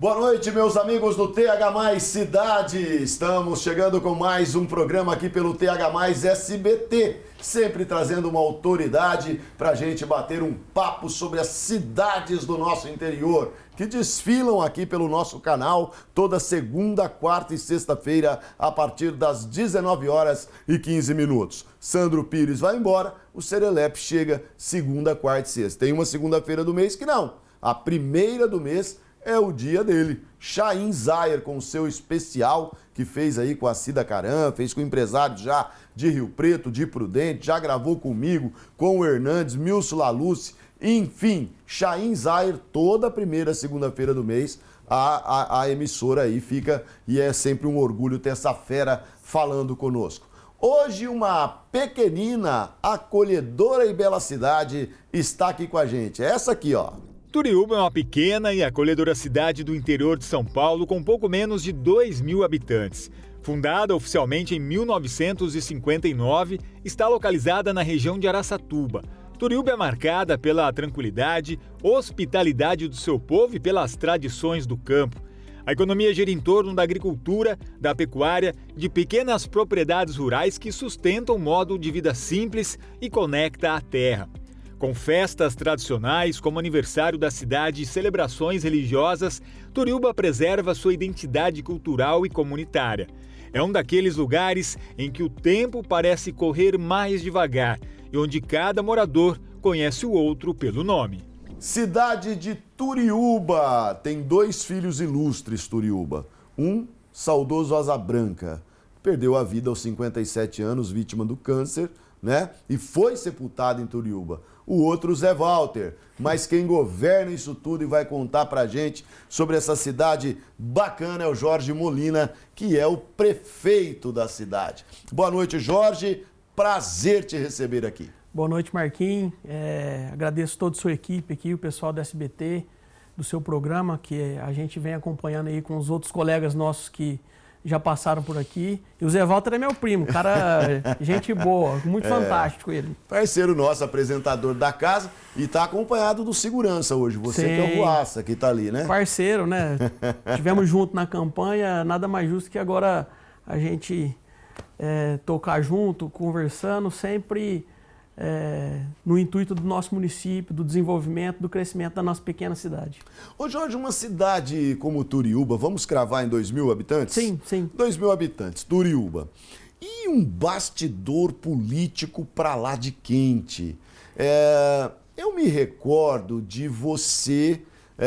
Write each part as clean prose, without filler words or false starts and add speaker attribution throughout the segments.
Speaker 1: Boa noite, meus amigos do TH Mais Cidade. Estamos chegando com mais um programa aqui pelo TH Mais SBT, sempre trazendo uma autoridade para a gente bater um papo sobre as cidades do nosso interior, que desfilam aqui pelo nosso canal toda segunda, quarta e sexta-feira, a partir das 19h15. Sandro Pires vai embora, o Serelepe chega segunda, quarta e sexta. Tem uma segunda-feira do mês que não, a primeira do mês é o dia dele. Chaim Zayer com o seu especial que fez aí com a Cida Caram, fez com empresários já de Rio Preto, de Prudente, já gravou comigo, com o Hernandes, Milson Laluce, enfim, Chaim Zayer toda primeira segunda-feira do mês, a emissora aí fica e é sempre um orgulho ter essa fera falando conosco. Hoje uma pequenina, acolhedora e bela cidade está aqui com a gente, essa aqui, ó.
Speaker 2: Turiúba é uma pequena e acolhedora cidade do interior de São Paulo com pouco menos de 2.000 habitantes. Fundada oficialmente em 1959, está localizada na região de Araçatuba. Turiúba é marcada pela tranquilidade, hospitalidade do seu povo e pelas tradições do campo. A economia gira em torno da agricultura, da pecuária, de pequenas propriedades rurais que sustentam um modo de vida simples e conecta a terra. Com festas tradicionais, como aniversário da cidade e celebrações religiosas, Turiúba preserva sua identidade cultural e comunitária. É um daqueles lugares em que o tempo parece correr mais devagar e onde cada morador conhece o outro pelo nome.
Speaker 1: Cidade de Turiúba tem 2 filhos ilustres, Turiúba. Um, saudoso Asa Branca, perdeu a vida aos 57 anos, vítima do câncer, né? E foi sepultado em Turiúba. O outro, Zé Walter, mas quem governa isso tudo e vai contar pra gente sobre essa cidade bacana é o Jorge Molina, que é o prefeito da cidade. Boa noite, Jorge, prazer te receber aqui.
Speaker 3: Boa noite, Marquinhos, agradeço toda a sua equipe aqui, o pessoal do SBT, do seu programa, que a gente vem acompanhando aí com os outros colegas nossos que já passaram por aqui. E o Zé Walter é meu primo, cara, gente boa, muito fantástico ele.
Speaker 1: Parceiro nosso, apresentador da casa, e tá acompanhado do segurança hoje. Você Sim. Que é o Ruaça, que tá ali, né?
Speaker 3: Parceiro, né? Tivemos junto na campanha, nada mais justo que agora a gente tocar junto, conversando, sempre no intuito do nosso município, do desenvolvimento, do crescimento da nossa pequena cidade.
Speaker 1: Ô Jorge, uma cidade como Turiúba, vamos cravar em 2.000 habitantes?
Speaker 3: Sim, sim.
Speaker 1: 2.000 habitantes, Turiúba. E um bastidor político pra lá de quente. Eu me recordo de você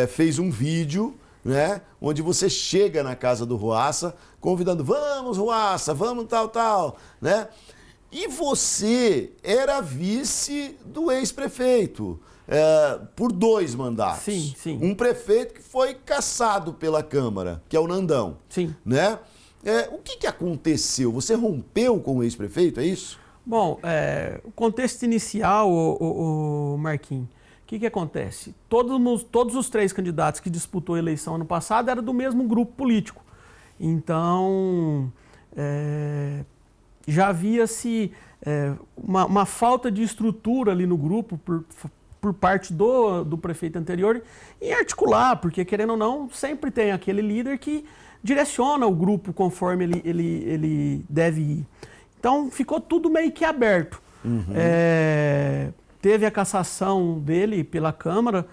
Speaker 1: fez um vídeo, né, onde você chega na casa do Ruaça, convidando, vamos Ruaça, vamos tal, né? E você era vice do ex-prefeito, por 2 mandatos.
Speaker 3: Sim, sim.
Speaker 1: Um prefeito que foi cassado pela Câmara, que é o Nandão.
Speaker 3: Sim.
Speaker 1: Né? O que aconteceu? Você rompeu com o ex-prefeito, é isso?
Speaker 3: Bom, o contexto inicial, o Marquinhos, o que acontece? Todos os 3 candidatos que disputou a eleição ano passado eram do mesmo grupo político. Então, já havia-se uma falta de estrutura ali no grupo por parte do prefeito anterior em articular, porque querendo ou não, sempre tem aquele líder que direciona o grupo conforme ele deve ir. Então ficou tudo meio que aberto. Uhum. Teve a cassação dele pela Câmara,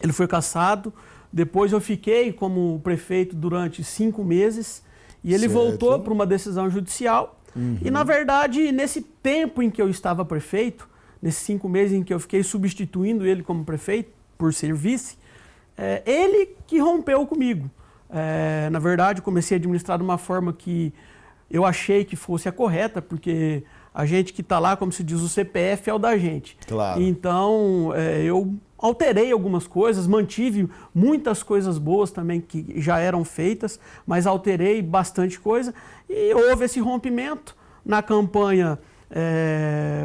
Speaker 3: ele foi cassado, depois eu fiquei como prefeito durante 5 meses, e ele voltou para uma decisão judicial. Uhum. E, na verdade, nesse tempo em que eu estava prefeito, nesses 5 meses em que eu fiquei substituindo ele como prefeito, por ser vice, ele que rompeu comigo. Na verdade, comecei a administrar de uma forma que eu achei que fosse a correta, porque a gente que está lá, como se diz, o CPF é o da gente.
Speaker 1: Claro.
Speaker 3: Então, eu alterei algumas coisas, mantive muitas coisas boas também que já eram feitas, mas alterei bastante coisa e houve esse rompimento. Na campanha,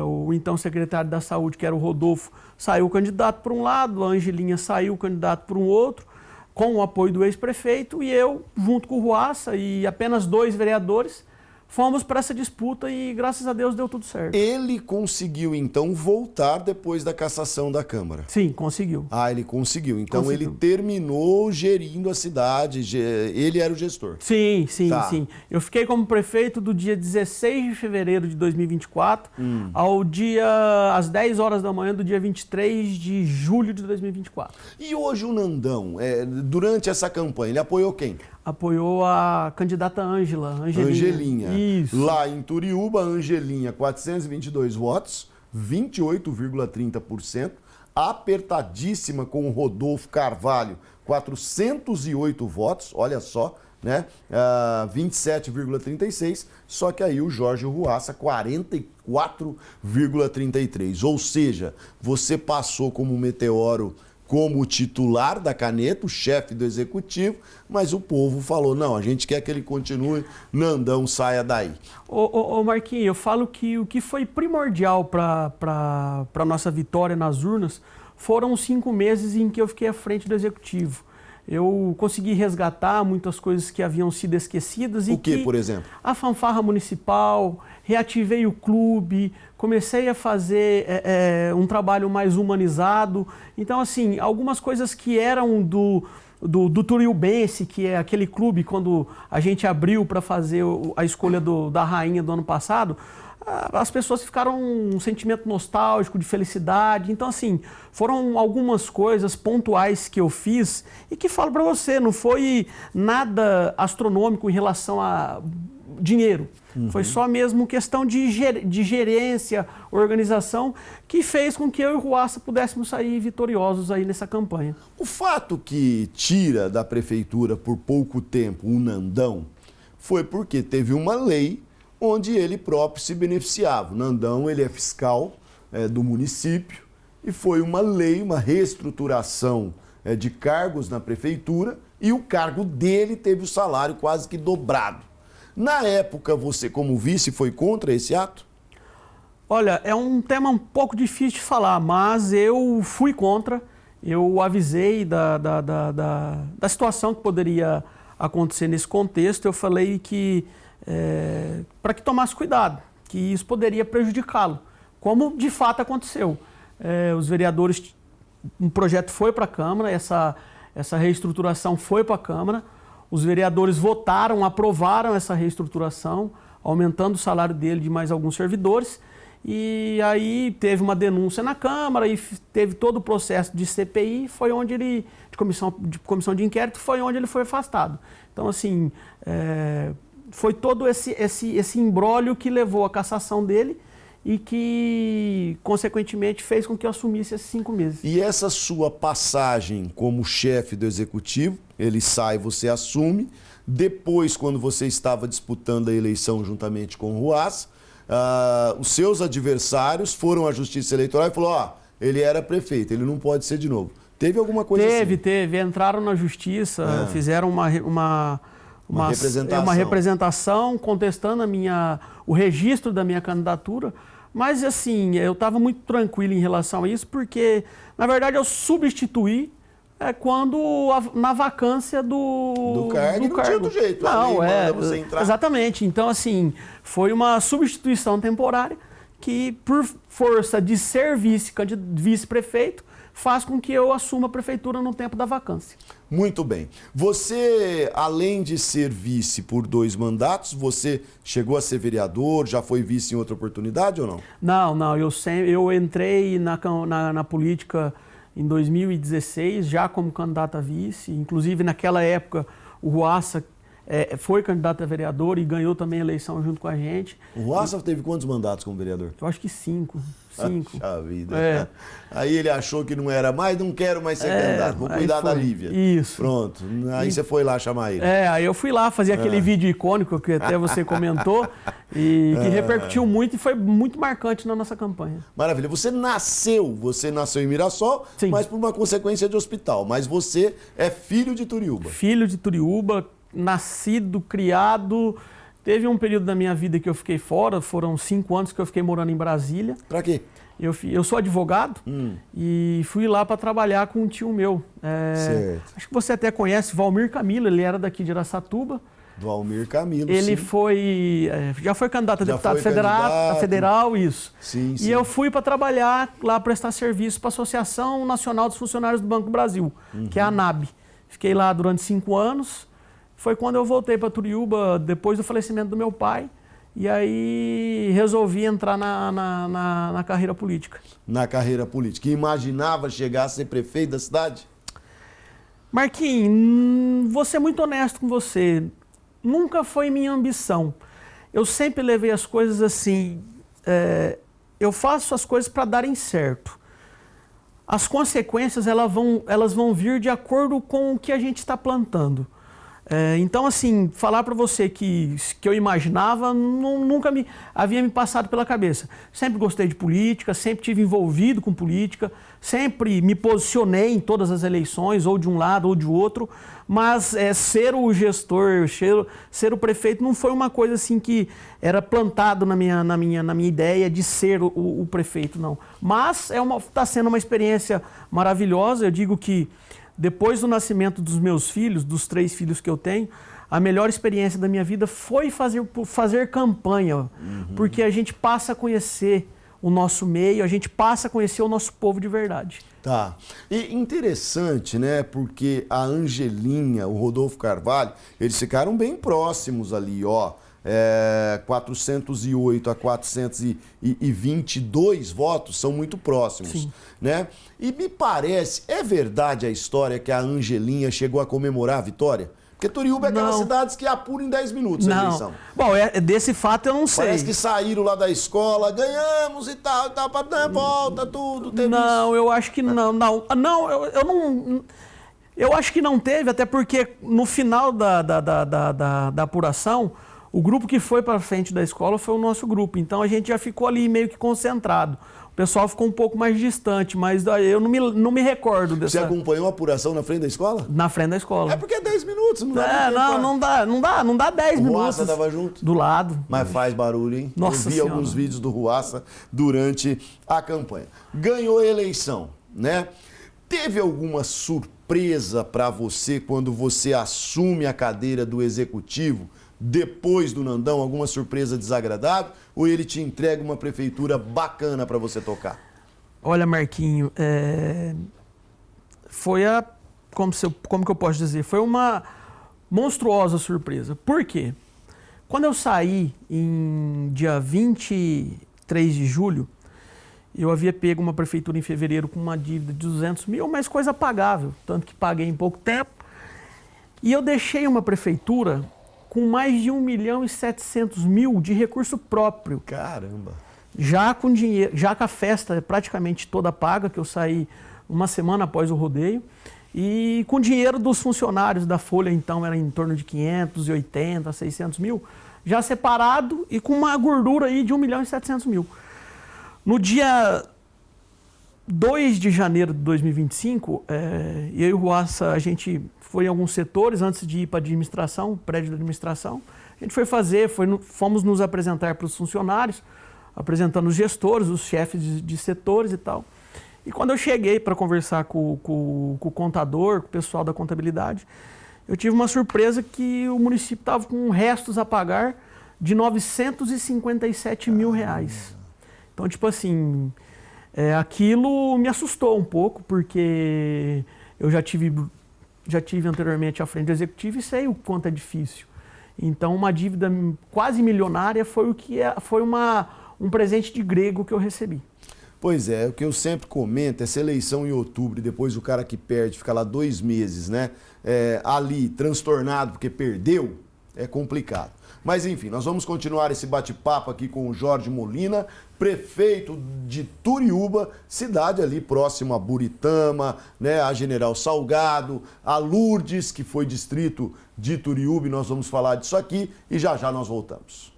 Speaker 3: o então secretário da Saúde, que era o Rodolfo, saiu candidato por um lado, a Angelinha saiu candidato por um outro, com o apoio do ex-prefeito, e eu, junto com o Ruaça e apenas 2 vereadores, fomos para essa disputa e, graças a Deus, deu tudo certo.
Speaker 1: Ele conseguiu, então, voltar depois da cassação da Câmara?
Speaker 3: Sim, conseguiu.
Speaker 1: Ah, ele conseguiu. Então, ele terminou gerindo a cidade, ele era o gestor?
Speaker 3: Sim. Eu fiquei como prefeito do dia 16 de fevereiro de 2024 às 10 horas da manhã do dia 23 de julho de 2024.
Speaker 1: E hoje o Nandão, durante essa campanha, ele apoiou quem?
Speaker 3: Apoiou a candidata Angelinha.
Speaker 1: Isso. Lá em Turiúba, Angelinha, 422 votos, 28,30%. Apertadíssima com o Rodolfo Carvalho, 408 votos, olha só, né? 27,36%. Só que aí o Jorge Ruassa, 44,33%. Ou seja, você passou como meteoro como titular da caneta, o chefe do executivo, mas o povo falou, não, a gente quer que ele continue, Nandão saia daí.
Speaker 3: Ô Marquinhos, eu falo que o que foi primordial para a nossa vitória nas urnas foram os 5 meses em que eu fiquei à frente do executivo. Eu consegui resgatar muitas coisas que haviam sido esquecidas.
Speaker 1: O que, por exemplo?
Speaker 3: A fanfarra municipal, reativei o clube, comecei a fazer um trabalho mais humanizado. Então, assim, algumas coisas que eram do Turiubense, que é aquele clube quando a gente abriu para fazer a escolha da rainha do ano passado, as pessoas ficaram um sentimento nostálgico, de felicidade. Então, assim, foram algumas coisas pontuais que eu fiz e que falo para você, não foi nada astronômico em relação a dinheiro. Foi só mesmo questão de gerência, organização, que fez com que eu e o Ruassa pudéssemos sair vitoriosos aí nessa campanha.
Speaker 1: O fato que tira da prefeitura por pouco tempo o Nandão foi porque teve uma lei onde ele próprio se beneficiava. O Nandão, ele é fiscal do município e foi uma lei, uma reestruturação de cargos na prefeitura e o cargo dele teve o salário quase que dobrado. Na época, você como vice foi contra esse ato?
Speaker 3: Olha, é um tema um pouco difícil de falar, mas eu fui contra. Eu avisei da situação que poderia acontecer nesse contexto. Eu falei que para que tomasse cuidado, que isso poderia prejudicá-lo, como de fato aconteceu. Os vereadores, um projeto foi para a Câmara, essa reestruturação foi para a Câmara, os vereadores votaram, aprovaram essa reestruturação, aumentando o salário dele de mais alguns servidores, e aí teve uma denúncia na Câmara e teve todo o processo de CPI, foi onde ele, de comissão de inquérito, foi onde ele foi afastado. Então, assim, foi todo esse imbróglio que levou à cassação dele e que, consequentemente, fez com que eu assumisse esses 5 meses.
Speaker 1: E essa sua passagem como chefe do executivo, ele sai, você assume. Depois, quando você estava disputando a eleição juntamente com o Ruassa, os seus adversários foram à Justiça Eleitoral e falaram, ele era prefeito, ele não pode ser de novo. Teve alguma coisa assim?
Speaker 3: Teve. Entraram na Justiça, fizeram uma representação contestando o registro da minha candidatura, mas assim, eu estava muito tranquilo em relação a isso, porque, na verdade, eu substituí na vacância do
Speaker 1: cargo. Não tinha outro jeito,
Speaker 3: não,
Speaker 1: você entrar.
Speaker 3: Exatamente, então assim, foi uma substituição temporária que, por força de ser vice-prefeito, faz com que eu assuma a prefeitura no tempo da vacância.
Speaker 1: Muito bem. Você, além de ser vice por 2 mandatos, você chegou a ser vereador, já foi vice em outra oportunidade ou não?
Speaker 3: Não. Eu entrei na política em 2016, já como candidato a vice. Inclusive, naquela época, o Ruassa foi candidato a vereador e ganhou também a eleição junto com a gente.
Speaker 1: O Ruassa teve quantos mandatos como vereador?
Speaker 3: Eu acho que 5.
Speaker 1: Puxa vida. Aí ele achou que não era mais, não quero mais ser candidato, vou cuidar da Lívia.
Speaker 3: Isso.
Speaker 1: Pronto. Aí você foi lá chamar ele.
Speaker 3: Aí eu fui lá fazer aquele vídeo icônico que até você comentou e que repercutiu muito e foi muito marcante na nossa campanha.
Speaker 1: Maravilha. Você nasceu em Mirassol,
Speaker 3: Sim.
Speaker 1: Mas por uma consequência de hospital. Mas você é filho de Turiúba.
Speaker 3: Filho de Turiúba, nascido, criado. Teve um período da minha vida que eu fiquei fora, foram 5 anos que eu fiquei morando em Brasília.
Speaker 1: Pra quê?
Speaker 3: Eu sou advogado e fui lá para trabalhar com um tio meu.
Speaker 1: Certo.
Speaker 3: Acho que você até conhece, Valmir Camilo, ele era daqui de Araçatuba.
Speaker 1: Do Almir Camilo,
Speaker 3: ele
Speaker 1: sim.
Speaker 3: foi, já foi candidato a
Speaker 1: Já
Speaker 3: deputado
Speaker 1: foi candidato.
Speaker 3: federal, isso.
Speaker 1: Sim, sim.
Speaker 3: E eu fui para trabalhar lá, prestar serviço para a Associação Nacional dos Funcionários do Banco do Brasil, que é a ANAB. Fiquei lá durante 5 anos. Foi quando eu voltei para Turiúba, depois do falecimento do meu pai. E aí resolvi entrar na carreira política.
Speaker 1: Na carreira política. E imaginava chegar a ser prefeito da cidade?
Speaker 3: Marquinhos, vou ser muito honesto com você. Nunca foi minha ambição. Eu sempre levei as coisas assim. Eu faço as coisas para darem certo. As consequências elas vão vir de acordo com o que a gente está plantando. Então, assim, falar para você que eu imaginava, nunca havia me passado pela cabeça. Sempre gostei de política, sempre tive envolvido com política, sempre me posicionei em todas as eleições, ou de um lado ou de outro, mas ser o gestor, ser o prefeito não foi uma coisa assim que era plantado na minha ideia de ser o prefeito, não. Mas está sendo uma experiência maravilhosa. Eu digo que depois do nascimento dos meus filhos, dos 3 filhos que eu tenho, a melhor experiência da minha vida foi fazer campanha, porque a gente passa a conhecer o nosso meio, a gente passa a conhecer o nosso povo de verdade.
Speaker 1: Tá. E interessante, né? Porque a Angelinha, o Rodolfo Carvalho, eles ficaram bem próximos ali, ó. 408 a 422 votos são muito próximos. Sim. Né? E me parece, é verdade a história que a Angelinha chegou a comemorar a vitória? Porque Turiúba é aquelas cidades que apuram em 10 minutos a eleição.
Speaker 3: Bom, desse fato eu não sei.
Speaker 1: Parece que saíram lá da escola, ganhamos e tal, volta tudo.
Speaker 3: Não, eu acho que não. Eu acho que não teve, até porque no final da apuração, o grupo que foi para frente da escola foi o nosso grupo. Então a gente já ficou ali meio que concentrado. O pessoal ficou um pouco mais distante, mas eu não me recordo dessa...
Speaker 1: Você acompanhou a apuração na frente da escola?
Speaker 3: Na frente da escola.
Speaker 1: É porque é 10 minutos, não dá.
Speaker 3: Não dá 10 minutos.
Speaker 1: O Ruaça estava junto?
Speaker 3: Do lado.
Speaker 1: Mas faz barulho, hein?
Speaker 3: Nossa
Speaker 1: Eu vi alguns vídeos do Ruaça durante a campanha. Ganhou a eleição, né? Teve alguma surpresa para você quando você assume a cadeira do executivo depois do Nandão? Alguma surpresa desagradável? Ou ele te entrega uma prefeitura bacana para você tocar?
Speaker 3: Olha, Marquinho, como que eu posso dizer? Foi uma monstruosa surpresa. Por quê? Quando eu saí em dia 23 de julho, eu havia pego uma prefeitura em fevereiro com uma dívida de 200 mil, mas coisa pagável, tanto que paguei em pouco tempo. E eu deixei uma prefeitura com mais de 1.700.000 de recurso próprio.
Speaker 1: Caramba!
Speaker 3: Já com dinheiro, já com a festa praticamente toda paga, que eu saí uma semana após o rodeio, e com dinheiro dos funcionários da Folha, então era em torno de 580, 600 mil, já separado e com uma gordura aí de 1.700.000. No dia 2 de janeiro de 2025, eu e o Ruaça, a gente foi em alguns setores antes de ir para a administração, prédio da administração. A gente foi fomos nos apresentar para os funcionários, apresentando os gestores, os chefes de setores e tal. E quando eu cheguei para conversar com o contador, com o pessoal da contabilidade, eu tive uma surpresa que o município estava com restos a pagar de 957 mil reais. Então, tipo assim, aquilo me assustou um pouco, porque eu já tive anteriormente à frente do executivo e sei o quanto é difícil. Então, uma dívida quase milionária foi um presente de grego que eu recebi.
Speaker 1: Pois é, o que eu sempre comento, essa eleição em outubro e depois o cara que perde fica lá 2 meses, né? Ali, transtornado porque perdeu, é complicado. Mas enfim, nós vamos continuar esse bate-papo aqui com o Jorge Molina, prefeito de Turiúba, cidade ali próxima a Buritama, né, a General Salgado, a Lourdes, que foi distrito de Turiúba, e nós vamos falar disso aqui e já já nós voltamos.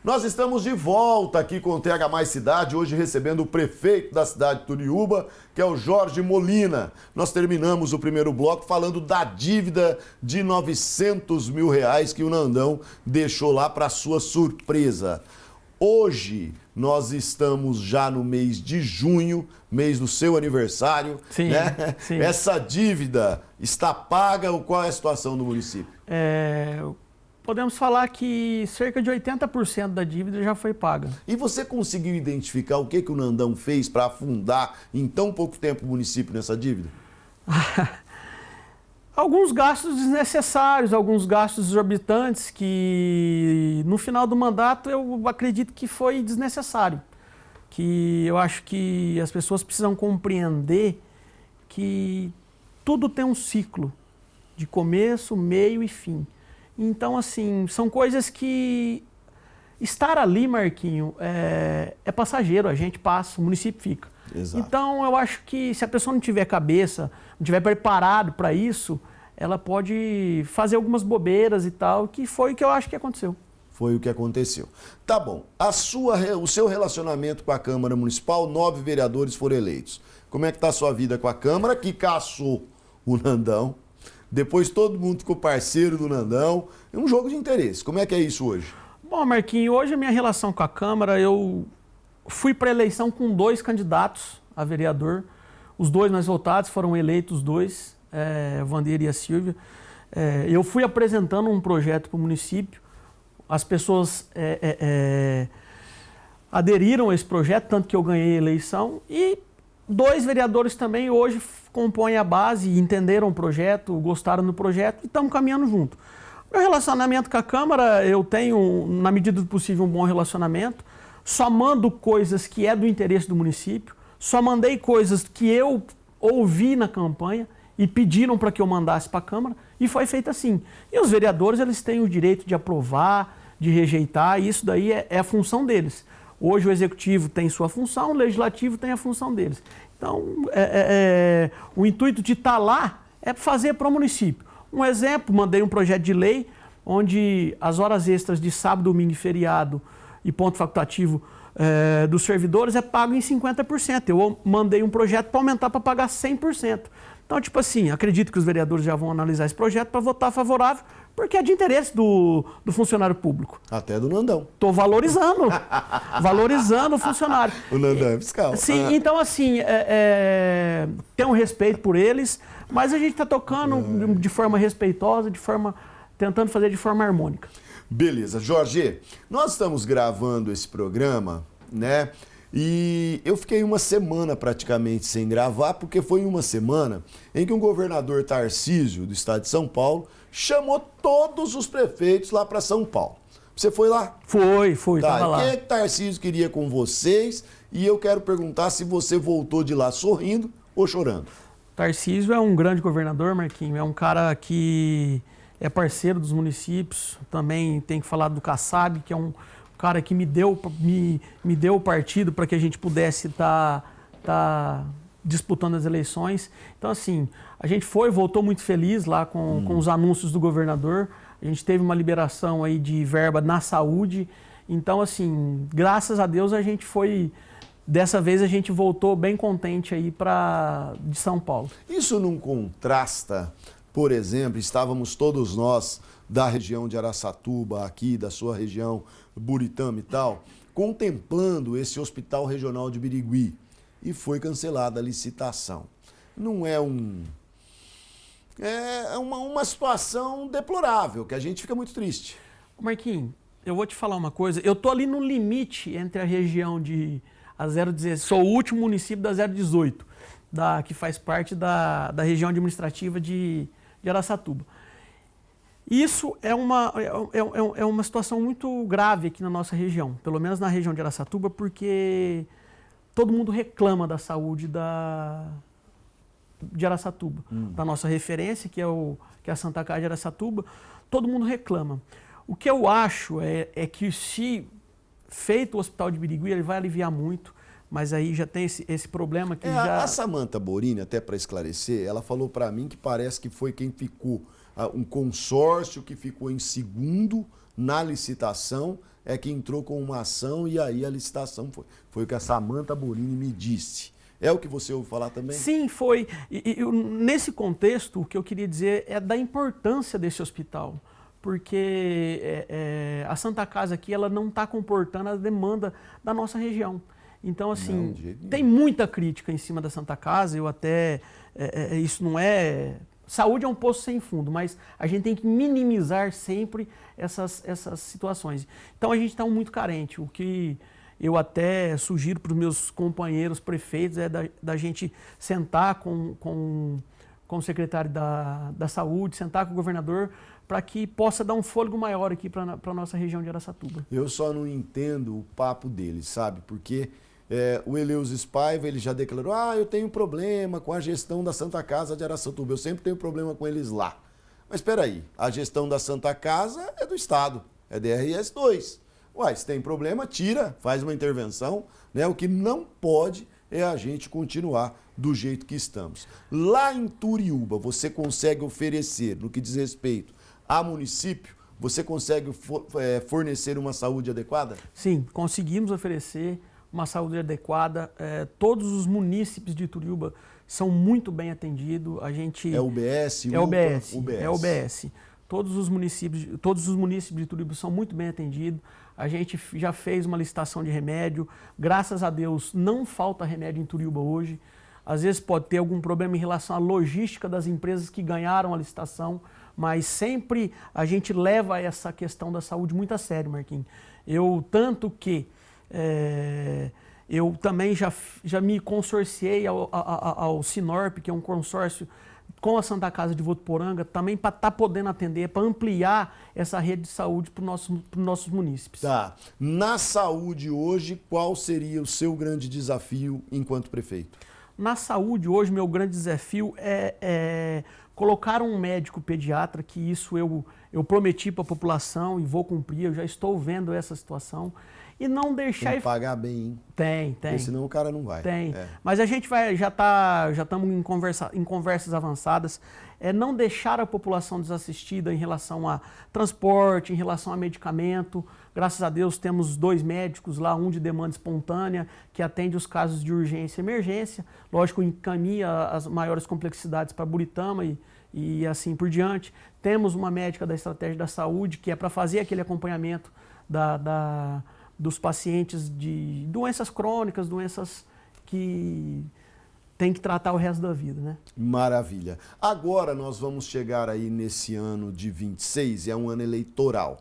Speaker 1: Nós estamos de volta aqui com o TH Mais Cidade, hoje recebendo o prefeito da cidade de Turiúba, que é o Jorge Molina. Nós terminamos o primeiro bloco falando da dívida de 900 mil reais que o Nandão deixou lá para sua surpresa. Hoje nós estamos já no mês de junho, mês do seu aniversário.
Speaker 3: Sim,
Speaker 1: né?
Speaker 3: sim.
Speaker 1: Essa dívida está paga ou qual é a situação do município?
Speaker 3: Podemos falar que cerca de 80% da dívida já foi paga.
Speaker 1: E você conseguiu identificar o que o Nandão fez para afundar em tão pouco tempo o município nessa dívida?
Speaker 3: Alguns gastos desnecessários, alguns gastos exorbitantes que no final do mandato eu acredito que foi desnecessário. Que eu acho que as pessoas precisam compreender que tudo tem um ciclo de começo, meio e fim. Então, assim, são coisas que estar ali, Marquinho, é passageiro, a gente passa, o município fica.
Speaker 1: Exato.
Speaker 3: Então, eu acho que se a pessoa não tiver cabeça, não tiver preparado para isso, ela pode fazer algumas bobeiras e tal, que foi o que eu acho que aconteceu.
Speaker 1: Foi o que aconteceu. Tá bom. O seu relacionamento com a Câmara Municipal, 9 vereadores foram eleitos. Como é que tá a sua vida com a Câmara, que caçou o Nandão? Depois todo mundo ficou parceiro do Nandão. É um jogo de interesse. Como é que é isso hoje?
Speaker 3: Bom, Marquinhos, hoje a minha relação com a Câmara, eu fui para a eleição com 2 candidatos a vereador. Os 2 mais votados foram eleitos, os 2, o Vandeir e a Silvia. Eu fui apresentando um projeto para o município. As pessoas aderiram a esse projeto, tanto que eu ganhei a eleição. E 2 vereadores também hoje compõem a base, entenderam o projeto, gostaram do projeto e estamos caminhando junto. Meu relacionamento com a Câmara, eu tenho, na medida do possível, um bom relacionamento. Só mando coisas que é do interesse do município. Só mandei coisas que eu ouvi na campanha e pediram para que eu mandasse para a Câmara e foi feito assim. E os vereadores, eles têm o direito de aprovar, de rejeitar, e isso daí é a função deles. Hoje o Executivo tem sua função, o Legislativo tem a função deles. Então, o intuito de estar lá é fazer para o município. Um exemplo, mandei um projeto de lei onde as horas extras de sábado, domingo e feriado e ponto facultativo dos servidores é pago em 50%. Eu mandei um projeto para aumentar para pagar 100%. Então, tipo assim, acredito que os vereadores já vão analisar esse projeto para votar favorável, porque é de interesse do funcionário público.
Speaker 1: Até do Nandão.
Speaker 3: Estou valorizando. Valorizando o funcionário.
Speaker 1: O Nandão é fiscal.
Speaker 3: Sim, então assim, tem um respeito por eles, mas a gente está tocando de forma respeitosa, tentando fazer de forma harmônica.
Speaker 1: Beleza. Jorge, nós estamos gravando esse programa, né? E eu fiquei uma semana praticamente sem gravar, porque foi uma semana em que o governador Tarcísio, do estado de São Paulo, chamou todos os prefeitos lá para São Paulo. Você foi lá?
Speaker 3: Fui,
Speaker 1: tá,
Speaker 3: tava lá.
Speaker 1: O que Tarcísio queria com vocês? E eu quero perguntar se você voltou de lá sorrindo ou chorando.
Speaker 3: Tarcísio é um grande governador, Marquinhos, é um cara que é parceiro dos municípios, também tem que falar do Kassab, que é um cara que me deu o partido para que a gente pudesse tá disputando as eleições. Então, assim, a gente voltou muito feliz lá com os anúncios do governador. A gente teve uma liberação aí de verba na saúde. Então, assim, graças a Deus a gente dessa vez a gente voltou bem contente aí de São Paulo.
Speaker 1: Isso não contrasta, por exemplo, estávamos todos nós da região de Araçatuba, aqui da sua região, Buritama e tal, contemplando esse hospital regional de Birigui e foi cancelada a licitação. Não é uma situação deplorável, que a gente fica muito triste.
Speaker 3: Marquinhos, eu vou te falar uma coisa, eu tô ali no limite entre a região a 016, sou o último município da 018, que faz parte da região administrativa de Araçatuba. Isso é uma situação muito grave aqui na nossa região, pelo menos na região de Araçatuba, porque todo mundo reclama da saúde de Araçatuba, da nossa referência, que é a Santa Casa de Araçatuba, todo mundo reclama. O que eu acho é que se feito o hospital de Birigui, ele vai aliviar muito, mas aí já tem esse problema que
Speaker 1: A Samanta Borini, até para esclarecer, ela falou para mim que parece que foi quem ficou, um consórcio que ficou em segundo na licitação, é que entrou com uma ação e aí a licitação foi. Foi o que a Samanta Borini me disse. É o que você ouviu falar também?
Speaker 3: Sim, foi. E nesse contexto, o que eu queria dizer é da importância desse hospital. porque a Santa Casa aqui ela não está comportando a demanda da nossa região. Então, assim, tem muita crítica em cima da Santa Casa, eu até, isso não é... Saúde é um poço sem fundo, mas a gente tem que minimizar sempre essas situações. Então, a gente está muito carente, o que eu até sugiro para os meus companheiros prefeitos é da gente sentar com o secretário da Saúde, sentar com o governador, para que possa dar um fôlego maior aqui para a nossa região de Araçatuba.
Speaker 1: Eu só não entendo o papo dele, sabe? Porque o Eleusis Paiva, ele já declarou, eu tenho problema com a gestão da Santa Casa de Araçatuba, eu sempre tenho problema com eles lá. Mas espera aí, a gestão da Santa Casa é do Estado, é DRS 2. Uai, se tem problema, tira, faz uma intervenção, né? O que não pode é a gente continuar do jeito que estamos. Lá em Turiúba, você consegue oferecer, no que diz respeito a município, você consegue fornecer uma saúde adequada?
Speaker 3: Sim, conseguimos oferecer uma saúde adequada. Todos os munícipes de Turiúba são muito bem atendidos. A gente
Speaker 1: é UBS,
Speaker 3: é UBS, é UBS. Todos os municípios de Turiúba são muito bem atendidos. A gente já fez uma licitação de remédio. Graças a Deus, não falta remédio em Turiúba hoje. Às vezes pode ter algum problema em relação à logística das empresas que ganharam a licitação, mas sempre a gente leva essa questão da saúde muito a sério, Marquinhos. Tanto que eu também já me consorciei ao Sinorp, que é um consórcio com a Santa Casa de Votuporanga, também para estar podendo atender, para ampliar essa rede de saúde para os nossos munícipes.
Speaker 1: Tá. Na saúde hoje, qual seria o seu grande desafio enquanto prefeito?
Speaker 3: Na saúde hoje, meu grande desafio é colocar um médico pediatra, que isso eu prometi para a população e vou cumprir, eu já estou vendo essa situação. E não deixar...
Speaker 1: Tem que pagar bem, hein?
Speaker 3: Tem.
Speaker 1: Porque senão o cara não vai.
Speaker 3: Tem. Mas a gente já estamos em conversas avançadas. Não deixar a população desassistida em relação a transporte, em relação a medicamento. Graças a Deus temos 2 médicos lá, um de demanda espontânea, que atende os casos de urgência e emergência. Lógico, encaminha as maiores complexidades para Buritama e assim por diante. Temos uma médica da Estratégia da Saúde, que é para fazer aquele acompanhamento dos pacientes de doenças crônicas, doenças que tem que tratar o resto da vida, né?
Speaker 1: Maravilha. Agora nós vamos chegar aí nesse ano de 26, é um ano eleitoral.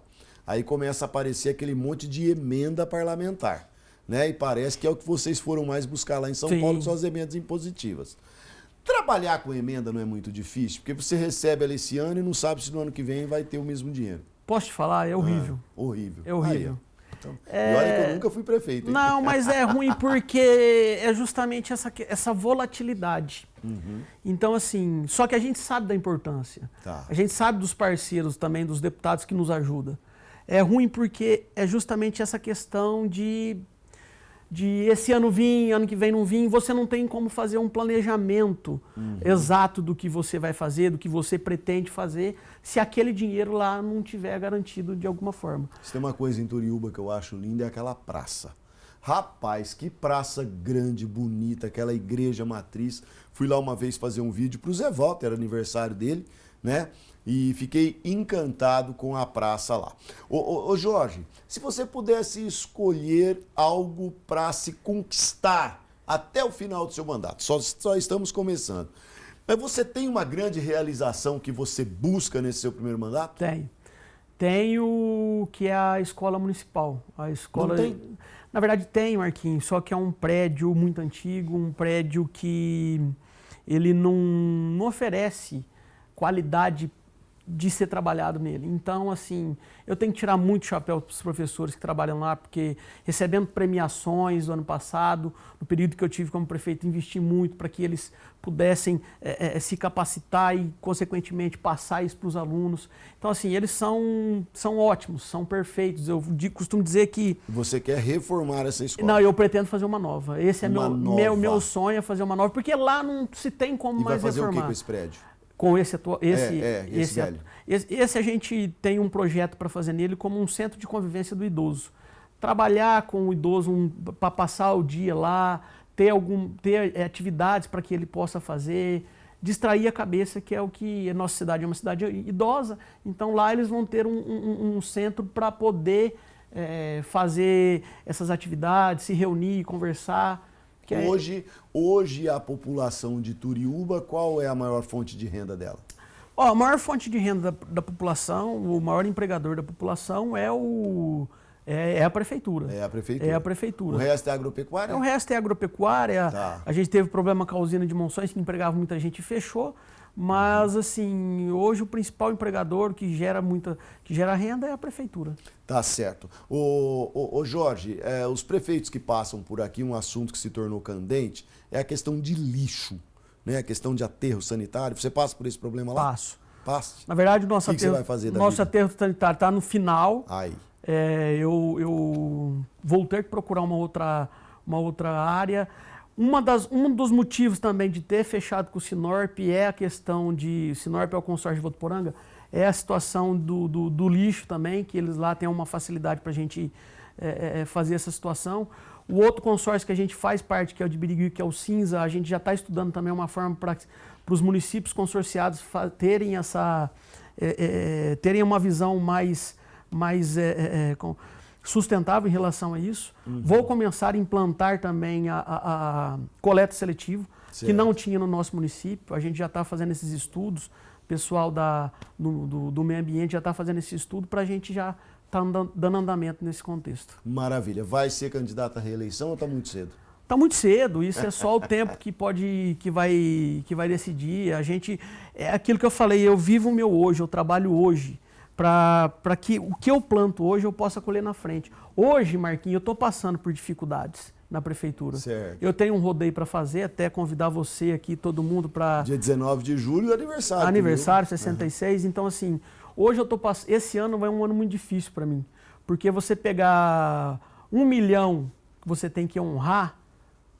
Speaker 1: Aí começa a aparecer aquele monte de emenda parlamentar, né? E parece que é o que vocês foram mais buscar lá em São Paulo, que são as emendas impositivas. Trabalhar com emenda não é muito difícil, porque você recebe ela esse ano e não sabe se no ano que vem vai ter o mesmo dinheiro.
Speaker 3: Posso te falar? É horrível.
Speaker 1: Horrível.
Speaker 3: É horrível.
Speaker 1: Então, e olha que eu nunca fui prefeito, hein?
Speaker 3: Não, mas é ruim porque é justamente essa volatilidade.
Speaker 1: Uhum.
Speaker 3: Então, assim, só que a gente sabe da importância.
Speaker 1: Tá.
Speaker 3: A gente sabe dos parceiros também, dos deputados que nos ajudam. É ruim porque é justamente essa questão de esse ano vir, ano que vem não vir, você não tem como fazer um planejamento exato do que você vai fazer, do que você pretende fazer, se aquele dinheiro lá não tiver garantido de alguma forma.
Speaker 1: Se tem uma coisa em Turiúba que eu acho linda, é aquela praça. Rapaz, que praça grande, bonita, aquela igreja matriz. Fui lá uma vez fazer um vídeo para o Zé Walter, era aniversário dele, né? E fiquei encantado com a praça lá. Ô Jorge, se você pudesse escolher algo para se conquistar até o final do seu mandato, só estamos começando, mas você tem uma grande realização que você busca nesse seu primeiro mandato?
Speaker 3: Tenho, que é a escola municipal. A escola...
Speaker 1: Não tem?
Speaker 3: Na verdade tem, Marquinhos, só que é um prédio muito antigo, um prédio que ele não oferece qualidade de ser trabalhado nele. Então, assim, eu tenho que tirar muito chapéu para os professores que trabalham lá, porque recebendo premiações do ano passado, no período que eu tive como prefeito, investi muito para que eles pudessem se capacitar e, consequentemente, passar isso para os alunos. Então, assim, eles são ótimos, são perfeitos. Eu costumo dizer que...
Speaker 1: Você quer reformar essa escola?
Speaker 3: Não, eu pretendo fazer uma nova. Esse é meu sonho, é fazer uma nova, porque lá não se tem como mais reformar.
Speaker 1: E vai fazer o que com esse prédio?
Speaker 3: Com esse
Speaker 1: velho.
Speaker 3: Esse a gente tem um projeto para fazer nele como um centro de convivência do idoso. Trabalhar com o idoso para passar o dia lá, ter atividades para que ele possa fazer, distrair a cabeça, que é o que a nossa cidade é uma cidade idosa. Então lá eles vão ter um centro para poder fazer essas atividades, se reunir, conversar.
Speaker 1: Hoje a população de Turiúba, qual é a maior fonte de renda dela?
Speaker 3: A maior fonte de renda da população, o maior empregador da população é a prefeitura.
Speaker 1: É a prefeitura.
Speaker 3: É a prefeitura.
Speaker 1: O resto é agropecuária?
Speaker 3: O resto é agropecuária.
Speaker 1: Tá.
Speaker 3: A gente teve problema com a usina de Monções, que empregava muita gente e fechou. Mas, assim, hoje o principal empregador que gera renda é a prefeitura.
Speaker 1: Tá certo. Ô Jorge, os prefeitos que passam por aqui, um assunto que se tornou candente é a questão de lixo, né? A questão de aterro sanitário. Você passa por esse problema lá?
Speaker 3: Passo.
Speaker 1: Passa?
Speaker 3: Na verdade, o nosso aterro sanitário está no final.
Speaker 1: Aí.
Speaker 3: Eu vou ter que procurar uma outra área. Um dos motivos também de ter fechado com o Sinorp é a questão de... Sinorp é o consórcio de Votuporanga, é a situação do lixo também, que eles lá têm uma facilidade para a gente fazer essa situação. O outro consórcio que a gente faz parte, que é o de Birigui, que é o Cinza, a gente já está estudando também uma forma para os municípios consorciados terem terem uma visão mais sustentável em relação a isso. Uhum. Vou começar a implantar também a coleta seletiva, certo, que não tinha no nosso município. A gente já está fazendo esses estudos, o pessoal do meio ambiente já está fazendo esse estudo para a gente já estar dando andamento nesse contexto.
Speaker 1: Maravilha. Vai ser candidato à reeleição ou está muito cedo?
Speaker 3: Está muito cedo, isso é só o tempo que vai decidir. A gente, é aquilo que eu falei, eu vivo o meu hoje, eu trabalho hoje, para que o que eu planto hoje eu possa colher na frente. Hoje, Marquinhos, eu estou passando por dificuldades na prefeitura.
Speaker 1: Certo.
Speaker 3: Eu tenho um rodeio para fazer, até convidar você aqui, todo mundo para...
Speaker 1: Dia 19 de julho, aniversário.
Speaker 3: Aniversário, 66. Então, assim, hoje eu estou passando... Esse ano vai um ano muito difícil para mim, porque você pegar 1 milhão que você tem que honrar,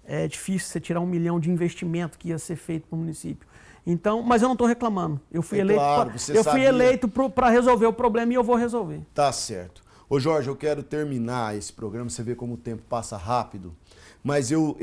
Speaker 3: é difícil você tirar 1 milhão de investimento que ia ser feito para o município. Então, mas eu não estou reclamando. Eu fui eleito para resolver o problema e eu vou resolver.
Speaker 1: Tá certo. Ô Jorge, eu quero terminar esse programa, você vê como o tempo passa rápido, mas eu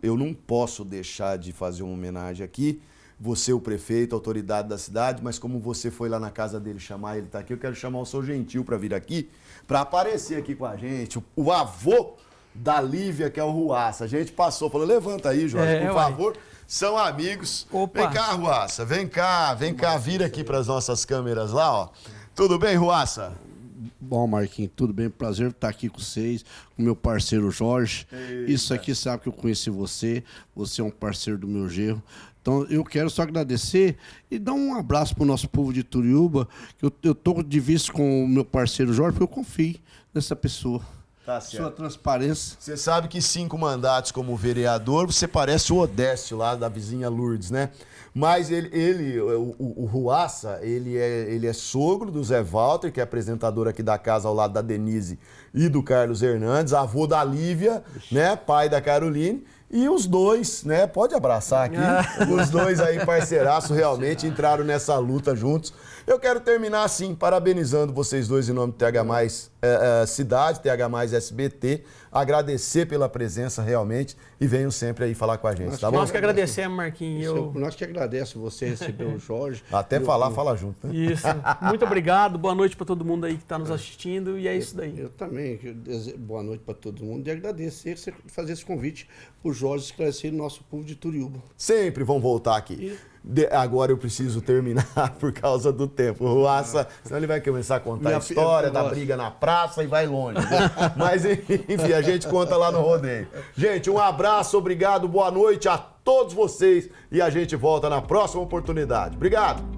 Speaker 1: não posso deixar de fazer uma homenagem aqui. Você, o prefeito, a autoridade da cidade, mas como você foi lá na casa dele chamar, ele está aqui, eu quero chamar o seu Gentil para vir aqui, para aparecer aqui com a gente. O avô da Lívia, que é o Ruaça. A gente passou, falou, levanta aí, Jorge, por favor. São amigos.
Speaker 3: Opa.
Speaker 1: Vem cá, Ruaça, vem cá, vira aqui para as nossas câmeras lá, ó. Tudo bem, Ruaça?
Speaker 4: Bom, Marquinhos, tudo bem? Prazer estar aqui com vocês, com meu parceiro Jorge. Eita. Isso aqui sabe que eu conheci você é um parceiro do meu genro. Então, eu quero só agradecer e dar um abraço para o nosso povo de Turiúba, que eu estou de vista com o meu parceiro Jorge, porque eu confio nessa pessoa.
Speaker 1: Tá certo.
Speaker 4: Sua transparência.
Speaker 1: Você sabe que 5 mandatos como vereador, você parece o Odécio lá da vizinha Lourdes, né? Mas o Ruaça, ele é sogro do Zé Walter, que é apresentador aqui da casa ao lado da Denise e do Carlos Hernandes, avô da Lívia, né? Pai da Caroline. E os dois, né? Pode abraçar aqui. Os dois aí, parceiraço, realmente entraram nessa luta juntos. Eu quero terminar assim, parabenizando vocês dois em nome do TH+, Cidade, TH+, SBT. Agradecer pela presença realmente e venham sempre aí falar com a gente, tá bom?
Speaker 3: Nós que agradecemos, Marquinhos.
Speaker 4: Nós que agradecemos você receber o Jorge.
Speaker 1: Até fala junto, né?
Speaker 3: Isso. Muito obrigado. Boa noite para todo mundo aí que está nos assistindo e é isso daí.
Speaker 4: Eu também. Boa noite para todo mundo e agradecer você fazer esse convite para o Jorge esclarecer o nosso povo de Turiúba.
Speaker 1: Sempre vão voltar aqui. Agora eu preciso terminar por causa do tempo. O Ruaça, senão ele vai começar a contar a história da briga na praça e vai longe. Né? Mas enfim, a gente conta lá no rodeio. Gente, um abraço, obrigado, boa noite a todos vocês e a gente volta na próxima oportunidade. Obrigado!